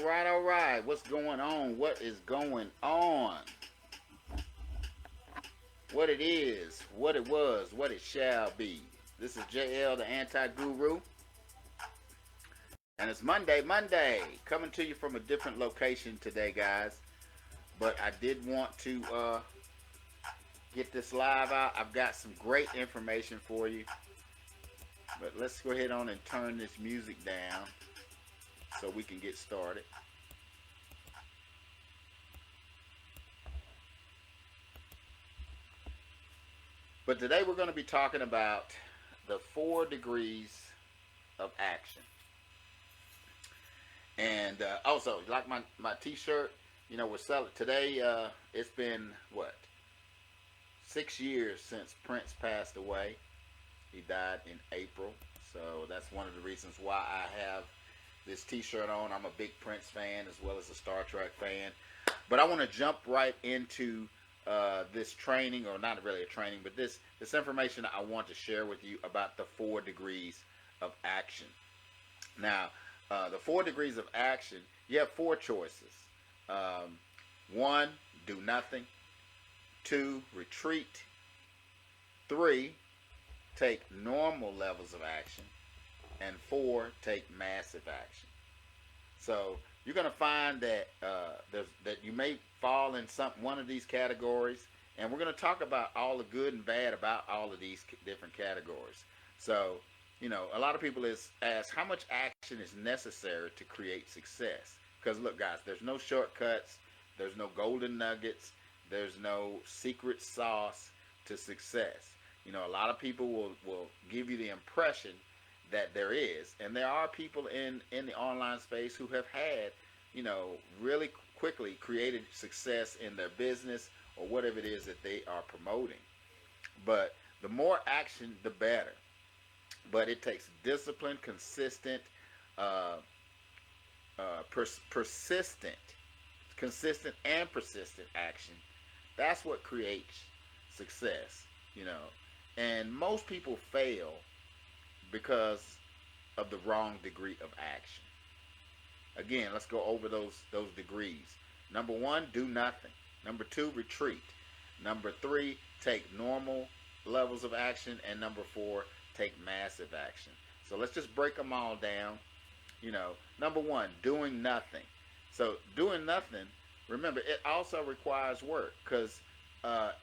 all right. What's going on? What is going on? What it is, what it was, what it shall be. This is JL, the anti-guru. And it's Monday. Coming to you from a different location today, guys. But I did want to get this live out. I've got some great information for you. But let's go ahead on and turn this music down so we can get started. But today we're going to be talking about the 4 degrees of action. And also, like my t-shirt, you know, we're selling today. It's been, 6 years since Prince passed away. He died in April. So that's one of the reasons why I have this t-shirt on. I'm a big Prince fan as well as a Star Trek fan. But I want to jump right into this training, or not really a training, but this information I want to share with you about the 4 degrees of action. Now, the 4 degrees of action, you have 4 choices. 1, do nothing. 2, retreat. 3, take normal levels of action. And 4, take massive action. So you're going to find that that you may fall in one of these categories, and we're going to talk about all the good and bad about all of these different categories. So, you know, a lot of people ask how much action is necessary to create success. Because look, guys, there's no shortcuts, there's no golden nuggets, there's no secret sauce to success. You know, a lot of people will give you the impression that there is, and there are people in the online space who have had, you know, really quickly created success in their business or whatever it is that they are promoting. But the more action, the better. But it takes discipline, consistent and persistent action. That's what creates success, you know. And most people fail because of the wrong degree of action. Again, let's go over those degrees. Number 1, do nothing. Number 2, retreat. Number 3, take normal levels of action. And number 4, take massive action. So let's just break them all down. You know, number 1, doing nothing. So doing nothing, remember, it also requires work, because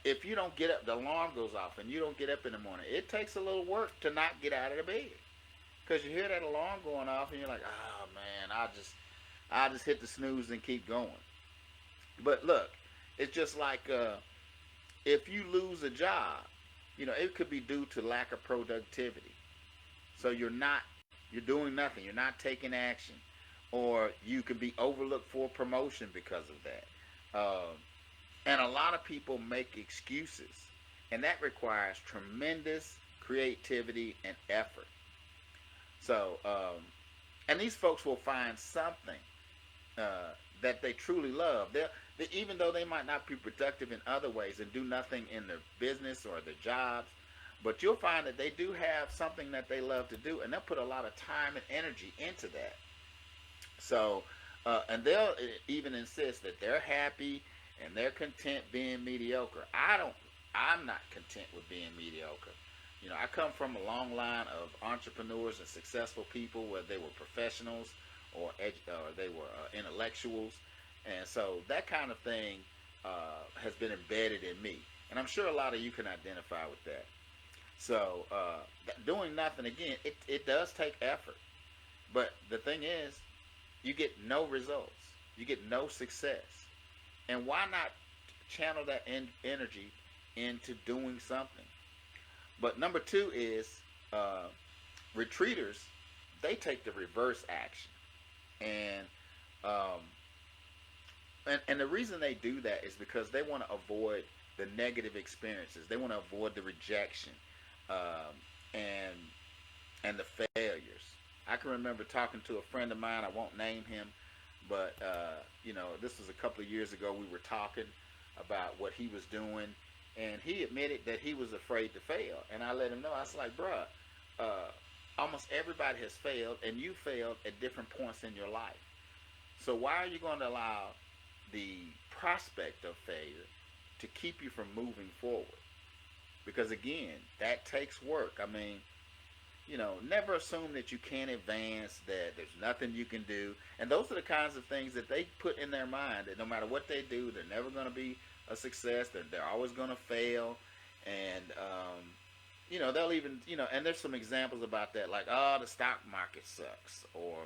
if you don't get up, the alarm goes off and you don't get up in the morning, it takes a little work to not get out of the bed, because you hear that alarm going off and you're like, oh man, I'll just hit the snooze and keep going. But look, it's just like if you lose a job, you know, it could be due to lack of productivity. So you're doing nothing, you're not taking action, or you could be overlooked for promotion because of that. And a lot of people make excuses, and that requires tremendous creativity and effort. So, and these folks will find something that they truly love. Even though they might not be productive in other ways and do nothing in their business or their jobs, but you'll find that they do have something that they love to do, and they'll put a lot of time and energy into that. So, and they'll even insist that they're happy and they're content being mediocre. I'm not content with being mediocre. You know, I come from a long line of entrepreneurs and successful people, whether they were professionals or they were intellectuals. And so that kind of thing has been embedded in me. And I'm sure a lot of you can identify with that. So doing nothing, again, it does take effort. But the thing is, you get no results. You get no success. And why not channel that energy into doing something? But number 2 is retreaters. They take the reverse action, and the reason they do that is because they want to avoid the negative experiences. They want to avoid the rejection and the failures. I can remember talking to a friend of mine. I won't name him, but you know, this was a couple of years ago. We were talking about what he was doing, and he admitted that he was afraid to fail. And I let him know. I was like, bruh, almost everybody has failed, and you failed at different points in your life. So why are you going to allow the prospect of failure to keep you from moving forward? Because again, that takes work. I mean, never assume that you can't advance, that there's nothing you can do. And those are the kinds of things that they put in their mind, that no matter what they do, they're never going to be a success. They're always going to fail. And, they'll even, and there's some examples about that, like, oh, the stock market sucks, or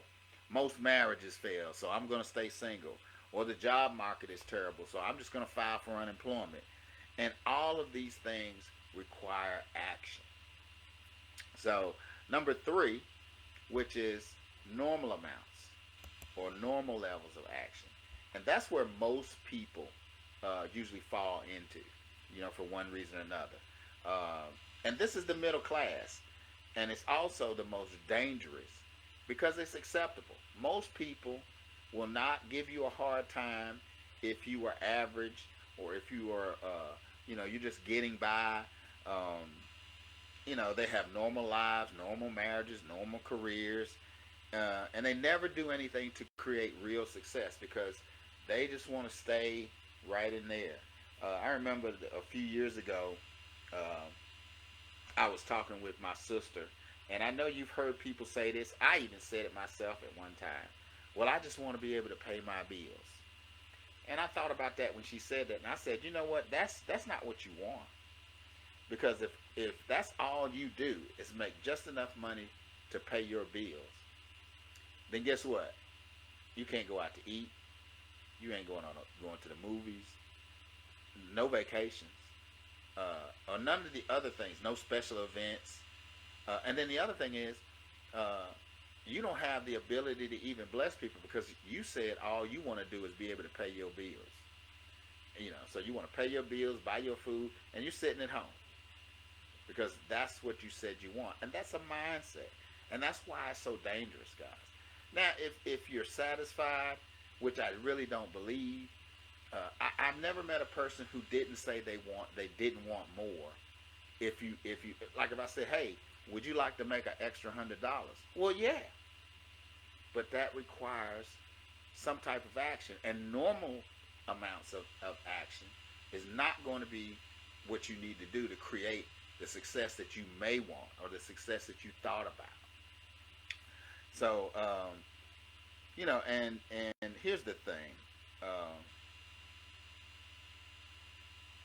most marriages fail, so I'm going to stay single, or the job market is terrible, so I'm just going to file for unemployment. And all of these things require action. So, number 3, which is normal amounts or normal levels of action. And that's where most people usually fall into, for one reason or another. And this is the middle class. And it's also the most dangerous because it's acceptable. Most people will not give you a hard time if you are average, or if you are, you're just getting by. They have normal lives, normal marriages, normal careers, and they never do anything to create real success because they just want to stay right in there. I remember a few years ago, I was talking with my sister, and I know you've heard people say this. I even said it myself at one time. Well, I just want to be able to pay my bills. And I thought about that when she said that, and I said, you know what? That's not what you want. Because if that's all you do is make just enough money to pay your bills, then guess what? You can't go out to eat. You ain't going to the movies. No vacations. Or none of the other things. No special events. And then the other thing is, you don't have the ability to even bless people because you said all you want to do is be able to pay your bills. So you want to pay your bills, buy your food, and you're sitting at home because that's what you said you want. And that's a mindset. And that's why it's so dangerous, guys. Now, if you're satisfied, which I really don't believe, I've never met a person who didn't say they didn't want more. If you like, if I said, hey, would you like to make an extra $100? Well, yeah. But that requires some type of action. And normal amounts of action is not going to be what you need to do to create the success that you may want or the success that you thought about. So, and here's the thing.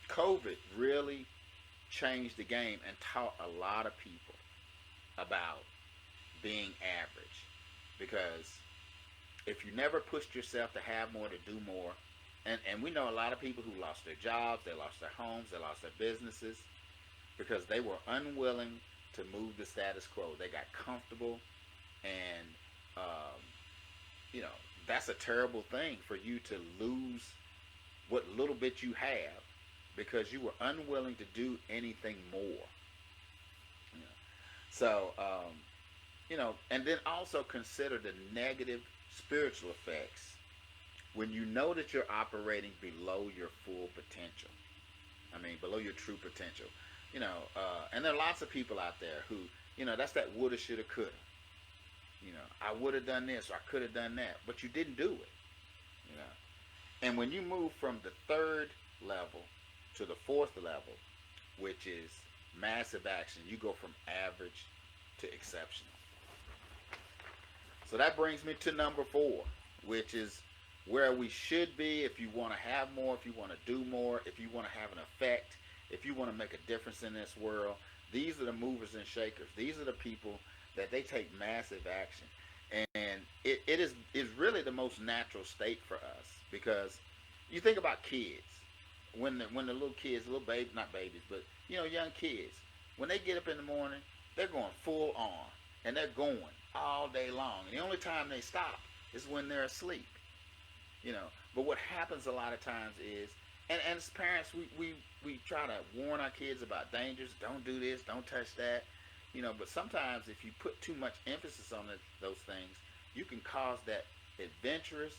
COVID really changed the game and taught a lot of people about being average, because if you never pushed yourself to have more, to do more, and we know a lot of people who lost their jobs, they lost their homes, they lost their businesses because they were unwilling to move the status quo. They got comfortable, and that's a terrible thing, for you to lose what little bit you have because you were unwilling to do anything more. So, and then also consider the negative spiritual effects when you know that you're operating below your full potential. Below your true potential. And there are lots of people out there who, that's that woulda, shoulda, coulda. I would have done this, or I could have done that, but you didn't do it. And when you move from the 3rd level to the 4th level, which is massive action, you go from average to exceptional. So that brings me to number 4, which is where we should be if you want to have more, if you want to do more, if you want to have an effect, if you want to make a difference in this world. These are the movers and shakers. These are the people that they take massive action. And it is really the most natural state for us, because you think about kids. When the little kids, little babies, not babies, but young kids, when they get up in the morning, they're going full on, and they're going all day long. And the only time they stop is when they're asleep. But what happens a lot of times is, and as parents, we try to warn our kids about dangers. Don't do this, don't touch that. But sometimes if you put too much emphasis on those things, you can cause that adventurous,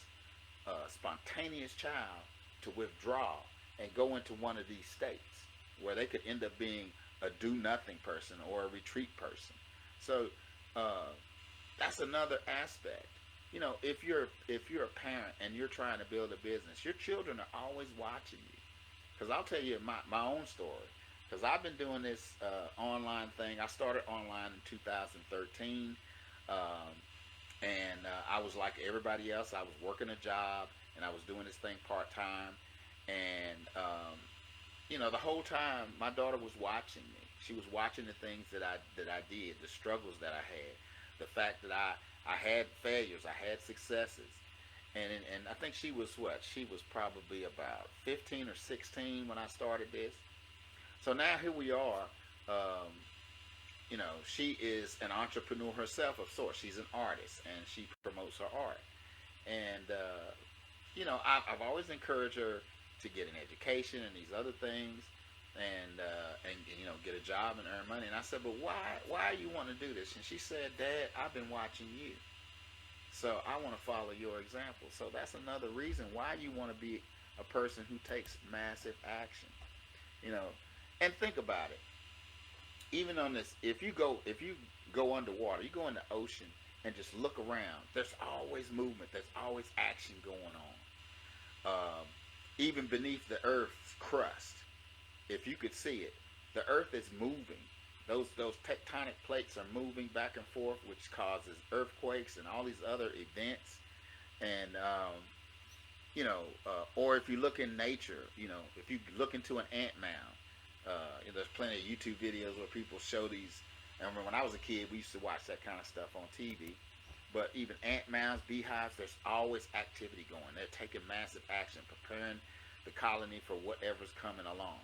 spontaneous child to withdraw and go into one of these states where they could end up being a do-nothing person or a retreat person. So that's another aspect. if you're a parent and you're trying to build a business, your children are always watching you. Because I'll tell you my own story. Because I've been doing this online thing. I started online in 2013, um, and I was like everybody else. I was working a job and I was doing this thing part time, and the whole time my daughter was watching me. She was watching the things that I did, the struggles that I had, the fact that I had failures, I had successes, and I think she was what? She was probably about 15 or 16 when I started this. So now here we are. Um, she is an entrepreneur herself of sorts. She's an artist and she promotes her art. And I've always encouraged her to get an education and these other things, and get a job and earn money. And I said, but why you want to do this? And she said, Dad, I've been watching you, so I want to follow your example. So that's another reason why you want to be a person who takes massive action. You know, and think about it. Even on this, if you go underwater, you go in the ocean and just look around. There's always movement. There's always action going on. Even beneath the Earth's crust, if you could see it, the Earth is moving. Those tectonic plates are moving back and forth, which causes earthquakes and all these other events. And or if you look in nature, if you look into an ant mound, there's plenty of YouTube videos where people show these. I remember when I was a kid, we used to watch that kind of stuff on TV. But even ant mounds, beehives, there's always activity going. They're taking massive action, preparing the colony for whatever's coming along,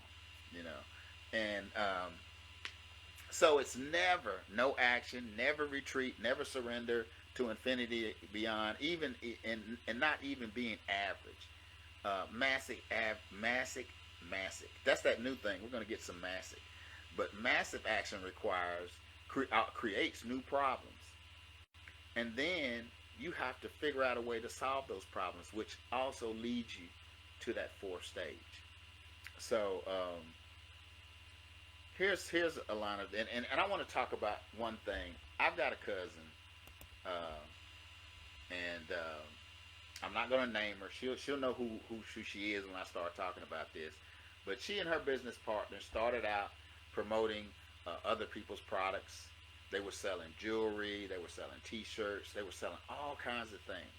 And so it's never no action, never retreat, never surrender to infinity beyond, even and not even being average. Massive. That's that new thing. We're going to get some massive. But massive action creates new problems. And then you have to figure out a way to solve those problems, which also leads you to that fourth stage. So here's a line of, and I want to talk about one thing. I've got a cousin, and I'm not going to name her. She'll know who she is when I start talking about this. But she and her business partner started out promoting other people's products. They were selling jewelry, they were selling T-shirts, they were selling all kinds of things.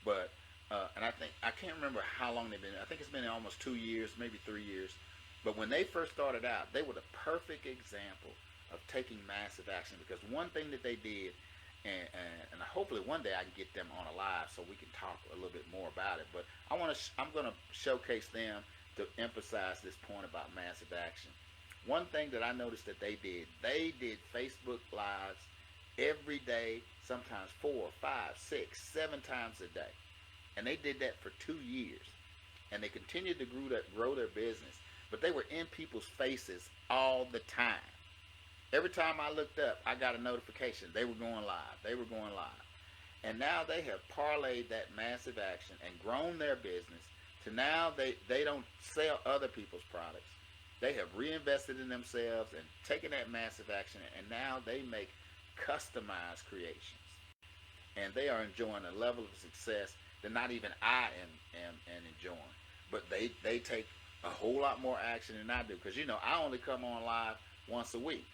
But and I can't remember how long they've been. I think it's been almost 2 years, maybe 3 years. But when they first started out, they were the perfect example of taking massive action, because one thing that they did, and hopefully one day I can get them on a live so we can talk a little bit more about it. But I'm going to showcase them to emphasize this point about massive action. One thing that I noticed that they did Facebook Lives every day, sometimes 4, 5, 6, 7 times a day. And they did that for 2 years. And they continued to grow their business. But they were in people's faces all the time. Every time I looked up, I got a notification. They were going live. They were going live. And now they have parlayed that massive action and grown their business to now they don't sell other people's products. They have reinvested in themselves and taken that massive action, and now they make customized creations. And they are enjoying a level of success that not even I am enjoying. But they take a whole lot more action than I do, because I only come on live once a week.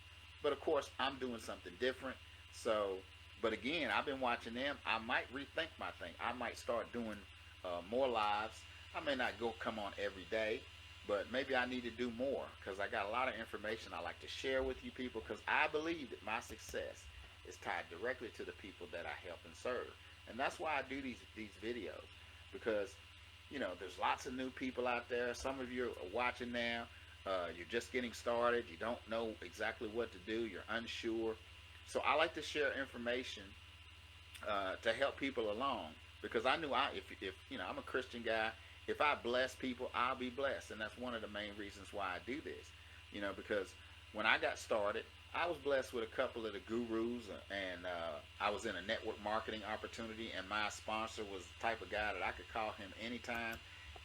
But of course I'm doing something different. So, but again, I've been watching them. I might rethink my thing. I might start doing more lives. I may not come on every day, but maybe I need to do more, because I got a lot of information I like to share with you people, because I believe that my success is tied directly to the people that I help and serve. And that's why I do these videos, because there's lots of new people out there. Some of you are watching now. You're just getting started. You don't know exactly what to do. You're unsure. So I like to share information to help people along, because I knew if I'm a Christian guy. If I bless people, I'll be blessed. And that's one of the main reasons why I do this. Because when I got started, I was blessed with a couple of the gurus, and I was in a network marketing opportunity, and my sponsor was the type of guy that I could call him anytime.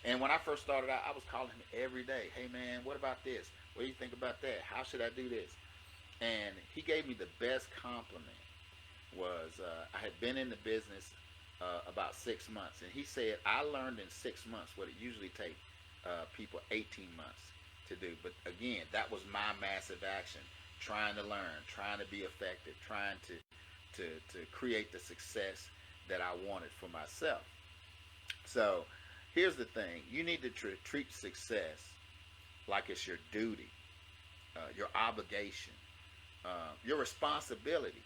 And when I first started out, I was calling him every day. Hey man, what about this? What do you think about that? How should I do this? And he gave me the best compliment. I had been in the business about 6 months, and he said I learned in 6 months what it usually takes people 18 months to do. But again, that was my massive action, trying to learn, trying to be effective, trying to create the success that I wanted for myself. So here's the thing: you need to treat success like it's your duty, your obligation, your responsibility,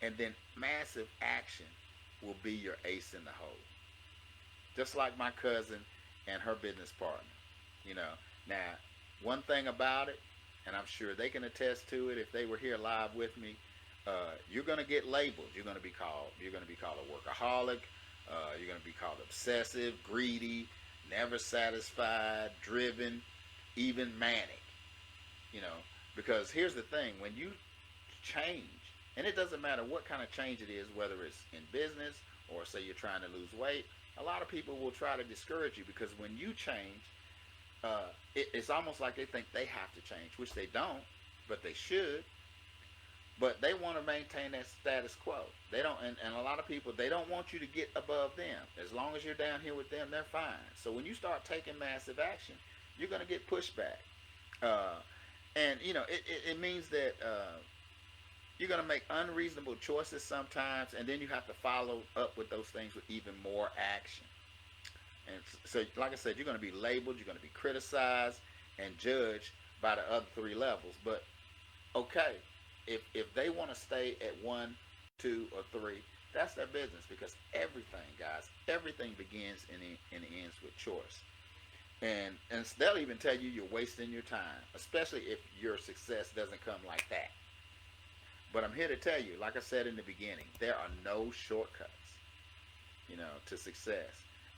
and then massive action will be your ace in the hole. Just like my cousin and her business partner. You know, now one thing about it, and I'm sure they can attest to it if they were here live with me. You're going to get labeled. You're going to be called. You're going to be called a workaholic. You're going to be called obsessive, greedy, never satisfied, driven, even manic. You know, because here's the thing: when you change, and it doesn't matter what kind of change it is, whether it's in business or say you're trying to lose weight, a lot of people will try to discourage you because when you change, it's almost like they think they have to change, which they don't, but they should. But they want to maintain that status quo. They don't, and a lot of people, they don't want you to get above them. As long as you're down here with them, they're fine. So when you start taking massive action, you're going to get pushback. And you know, it means that you're going to make unreasonable choices sometimes, and then you have to follow up with those things with even more action. And so, like I said, you're going to be labeled, you're going to be criticized and judged by the other three levels. But okay, if they want to stay at 1, 2, or 3, that's their business, because everything, guys, everything begins and ends with choice. And they'll even tell you you're wasting your time, especially if your success doesn't come like that. But I'm here to tell you, like I said in the beginning, there are no shortcuts, you know, to success.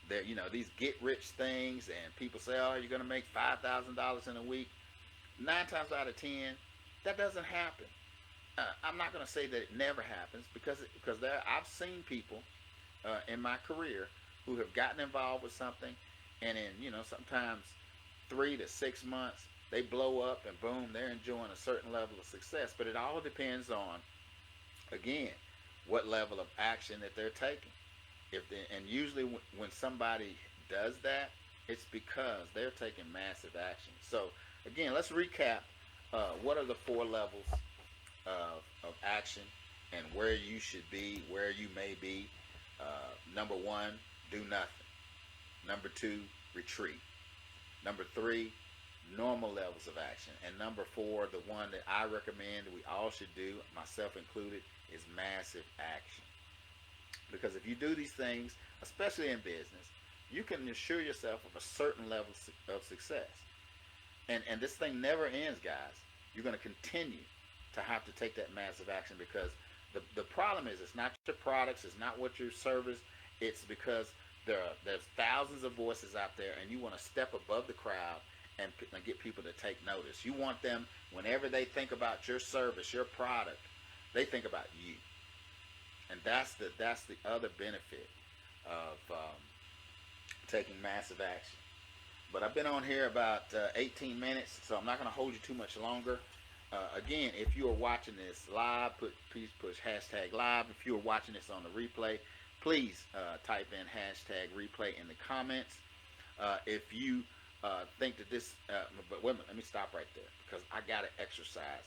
There, you know, these get rich things, and people say, oh, you're going to make $5,000 in a week. 9 times out of 10, that doesn't happen. I'm not going to say that it never happens, because I've seen people in my career who have gotten involved with something, and in, you know, sometimes 3 to 6 months, they blow up and boom, they're enjoying a certain level of success. But it all depends on, again, what level of action that they're taking. And usually when somebody does that, it's because they're taking massive action. So again, let's recap. What are the 4 levels of action and where you should be, where you may be? Number 1, do nothing. Number 2, retreat. Number 3, normal levels of action. And number 4, the one that I recommend we all should do, myself included, is massive action. Because if you do these things, especially in business, you can assure yourself of a certain level of success. And this thing never ends, guys. You're going to continue to have to take that massive action, because the problem is, it's not your products, it's not what your service, it's because there's thousands of voices out there, and you want to step above the crowd and get people to take notice. You want them, whenever they think about your service, your product, they think about you. And that's the other benefit of taking massive action. But I've been on here about 18 minutes, so I'm not going to hold you too much longer. Again, if you are watching this live, please push hashtag live. If you are watching this on the replay, please type in hashtag replay in the comments. If you think that this, but wait a minute, let me stop right there, because I got to exercise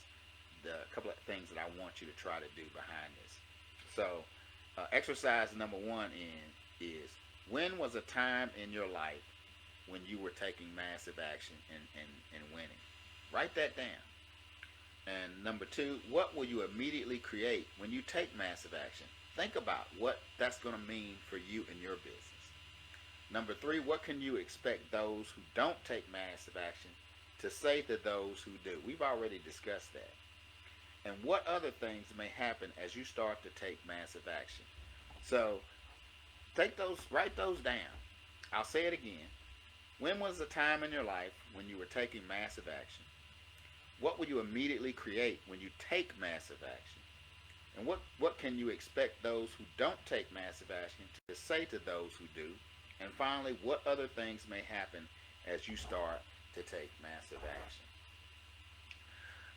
the couple of things that I want you to try to do behind this. So, exercise number 1 is, when was a time in your life when you were taking massive action and winning? Write that down. And number 2, what will you immediately create when you take massive action? Think about what that's going to mean for you and your business. Number 3, what can you expect those who don't take massive action to say to those who do? We've already discussed that. And what other things may happen as you start to take massive action? So write those down. I'll say it again. When was the time in your life when you were taking massive action? What will you immediately create when you take massive action? And what can you expect those who don't take massive action to say to those who do? And finally, what other things may happen as you start to take massive action?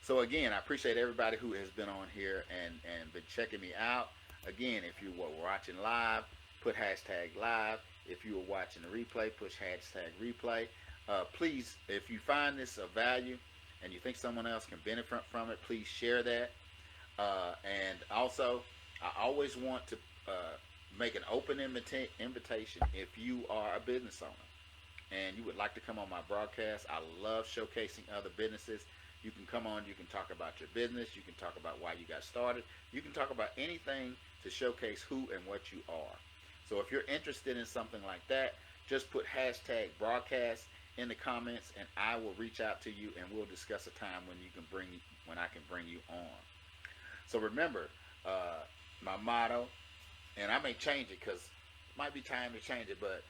So again, I appreciate everybody who has been on here and been checking me out. Again, if you were watching live, put hashtag live. If you are watching the replay, push hashtag replay. Please, if you find this of value and you think someone else can benefit from it, please share that. And also, I always want to make an open invitation if you are a business owner and you would like to come on my broadcast. I love showcasing other businesses. You can come on, you can talk about your business, you can talk about why you got started, you can talk about anything to showcase who and what you are. So if you're interested in something like that, just put hashtag broadcast in the comments and I will reach out to you and we'll discuss a time when I can bring you on. So remember, my motto, and I may change it because it might be time to change it, but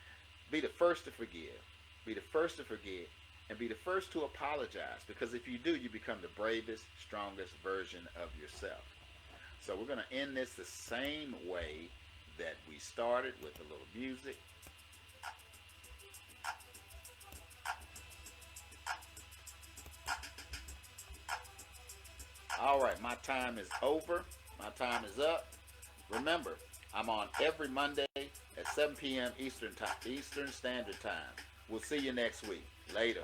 be the first to forgive. Be the first to forget and be the first to apologize, because if you do, you become the bravest, strongest version of yourself. So we're going to end this the same way that we started, with a little music. All right, my time is over. My time is up. Remember, I'm on every Monday at 7 p.m. Eastern Standard Time. We'll see you next week. Later.